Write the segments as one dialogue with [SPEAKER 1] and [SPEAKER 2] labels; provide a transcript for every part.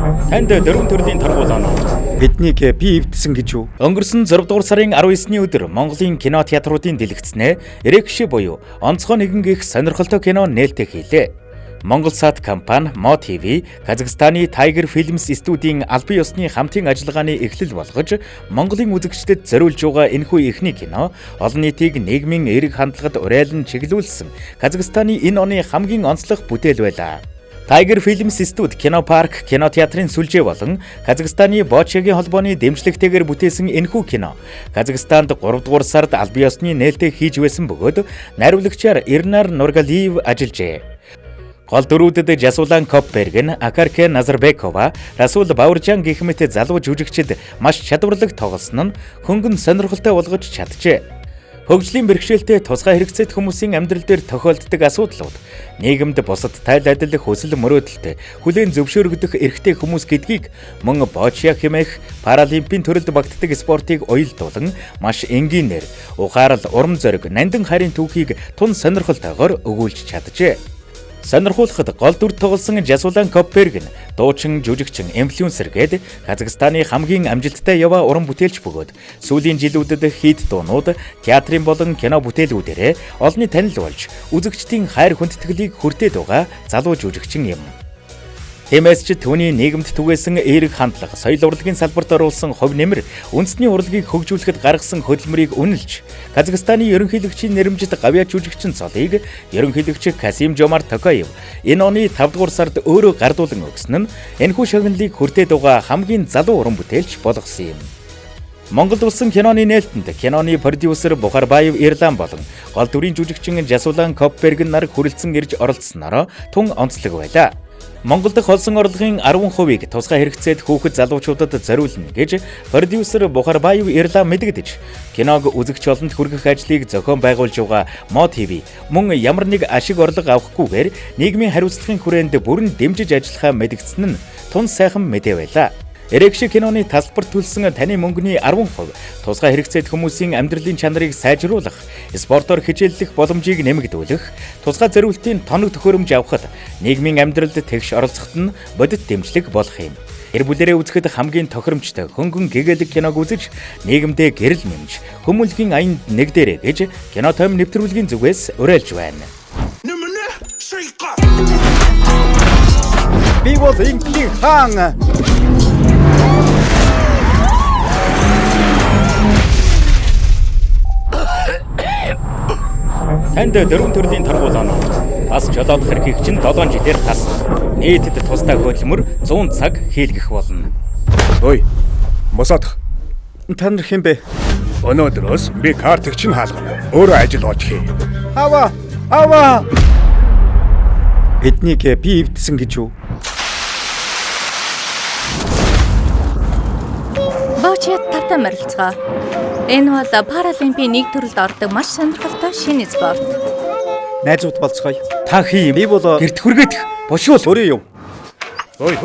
[SPEAKER 1] Танд дөрвөн төрлийн торгуулаа.
[SPEAKER 2] Биднийг би эвдсэн гэж юу?
[SPEAKER 1] Өнгөрсөн 6 дугаар сарын 19-ний өдөр Монголын кино театруудын дэлгэцнээ Рекши буюу онцгой нэгэн гих сонирхолтой кино нээлттэй хийлээ. Монголсат компани, Мо ТV, Казахстаны Tiger Films студийн албан ёсны хамтын ажиллагааны эхлэл болгож Монголын үзэгчдэд зориулж байгаа энэхүү эхний кино олон нийтийг нийгмийн эерэг хандлагад уриалан чиглүүлсэн Казахстаны энэ оны хамгийн онцлог бүтээл байлаа. Tiger Films студи кинопарк, кинотеатрын сүлжээ болон Казахстаны Бочагийн холбооны дэмжлэгтэйгээр бүтээсэн энэхүү кино Казахстанд 3 дугаар сард албан ёсны нээлттэй хийж байсан бөгөөд найруулагчаар Ирнар Нургалиев ажиллажээ. Гол дүрүүдэд Жасулан Копперген, Акарке Назарбекова, Расул Бауржан гэх мэт залуу жүжигчид маш чадварлаг тоглосон нь хөнгөн сонирхолтой болгож чаджээ. Хөгжлийн бэрхшээлтэй тусгай хэрэгцээт хүмүүсийн амьдрал дээр тохиолддог асуудлууд, нийгэмд бусад тайлбарлах хүсэл мөрөөдөлтэй хүлээн зөвшөөрөгдөх эрхтэй хүмүүс гэдгийг мөн бочя хэмээх паралимпийн төрөлд багтдаг спортыг уялдуулан маш энгийнээр ухаарал урам зориг нандин харийн түүхийг тун сонирхолтойгоор өгүүлж чаджээ. Сонирхуулахад гол дүр тоглосон Жасулан Копперген дуучин, жүжигчин, инфлюенсер гээд Казахстаны хамгийн амжилттай яваа уран бүтээлч бөгөөд сүүлийн жилүүдэд хит дуунууд, театрын болон кино бүтээлүүдээрээ олонний танил болж үзэгчдийн хайр хүндэтгэлийг хүртээд байгаа залуу жүжигчин юм. Тиймээс ч түүний нийгэмд түгээсэн эерэг хандлага, соёл урлагийн салбарт оруулсан хувь нэмэр, үндэсний урлагийг хөгжүүлэхэд гаргасан хөдөлмөрийг үнэлж, Казахстаны ерөнхийлөгчийн нэрэмжит гавьяа жүжигчин цолыг ерөнхийлөгч Касим Жомарт Токаев энэ оны 5 дугаар сард өөрөө гардуулан өгсөн нь энэхүү шагналыг хүртээд байгаа хамгийн залуу уран бүтээлч болгосон юм. Монголд улсын киноны нээлтэнд киноны продюсер Бухарбаев Ирлан болон гол дүрийн жүжигчин Жасулан Копперген нар хүрэлцэн ирж оролцсноор тун онцлог байлаа. Монгол дахь олсон орлогын 10%-ийг тусгай хэрэгцээд хүүхэд залуучуудад зориулна гэж продюсер Бухарбаев Ирлан мэдгдэж, киног үзэгч олонд хүргэх ажлыг зохион байгуулж байгаа Мо ТV мөн ямар нэг ашиг орлого авахгүйгээр нийгмийн хариуцлагын хүрээнд бүрэн дэмжиж ажиллахаа мэдгдсэн нь тун сайхан мэдээ байлаа. Рекши киноны тасалбар төлсөн таны мөнгөний 10% тусгай хэрэгцээд хүмүүсийн амьдралын чанарыг сайжруулах, спортоор хичээллэх боломжийг нэмэгдүүлэх, тусгай зориултын тоног төхөөрөмж авахд нийгмийн амьдралд тэгш оролцоход нь бодит дэмжлэг болох юм. Гэр бүлэрээ үзэхэд хамгийн тохиромжтой хөнгөн гэгээлэг киног үзэж нийгэмдээ гэрэл нэмж хүмүүлгийн аянд нэгдээрэй гэж кино том нэвтрүүлгийн зүгээс уриалж байна.
[SPEAKER 2] Би бол ингийн хаан.
[SPEAKER 1] Танд дөрвөн төрлийн торгуулаа. Бас жолоодох эрхийг чинь 7 жилээр хасна. Нийтэд тусдаа хөдөлмөр 100 цаг хийлгэх болно.
[SPEAKER 3] Ой, мосоодох.
[SPEAKER 2] Та нар хэн бэ?
[SPEAKER 3] Өнөөдрөөс би картыг чинь хаалгана. Өөрөө ажил олж хий.
[SPEAKER 2] Аваа. Биднийг би эвдсэн гэж юу?
[SPEAKER 4] Бочиад тавтай морилцгоо. Энэ бол паралимпийн нэг төрөлд ордог маш сонирхолтой шинэ спорт.
[SPEAKER 2] Найзууд болцгоё.
[SPEAKER 1] Та хий
[SPEAKER 2] Би бол
[SPEAKER 1] гэрт хүргээд бошуул
[SPEAKER 2] өөрөө юу?
[SPEAKER 3] Ой.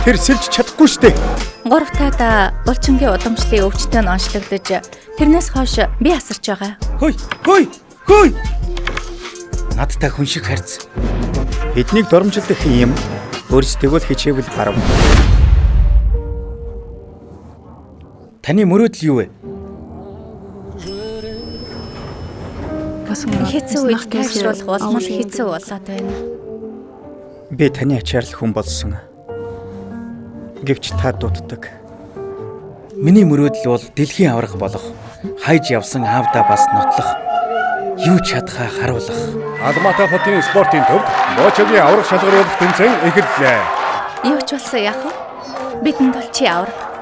[SPEAKER 2] Тэр сэлж чадахгүй штэ.
[SPEAKER 4] 3 таад булчингийн удамшлын өвчтөй нь онцлогдож, тэрнээс хойш би асарч байгаа.
[SPEAKER 1] Хөөй. Надтай хүн шиг харьц.
[SPEAKER 2] Эднийг доромжилдох юм. Өөрсдөө л хичээвэл гарав.
[SPEAKER 1] Таны мөрөөдөл юу вэ?
[SPEAKER 4] Хэцүү үед тайвшруулах болмол хэцүү болоод байна.
[SPEAKER 2] Би таны ачаал хүн болсон. Гэвч та дутдаг.
[SPEAKER 1] Миний мөрөөдөл бол дэлхийн аврах болох, хайж явсан аавда бас нотлох, юу чадхаа харуулах.
[SPEAKER 3] Алматай хотын спортын төвд Бочагийн аврах шалгаруулах тэмцээн эхэллээ.
[SPEAKER 4] Юу ч болсон яах вэ? Бидэнд бол чи аврах.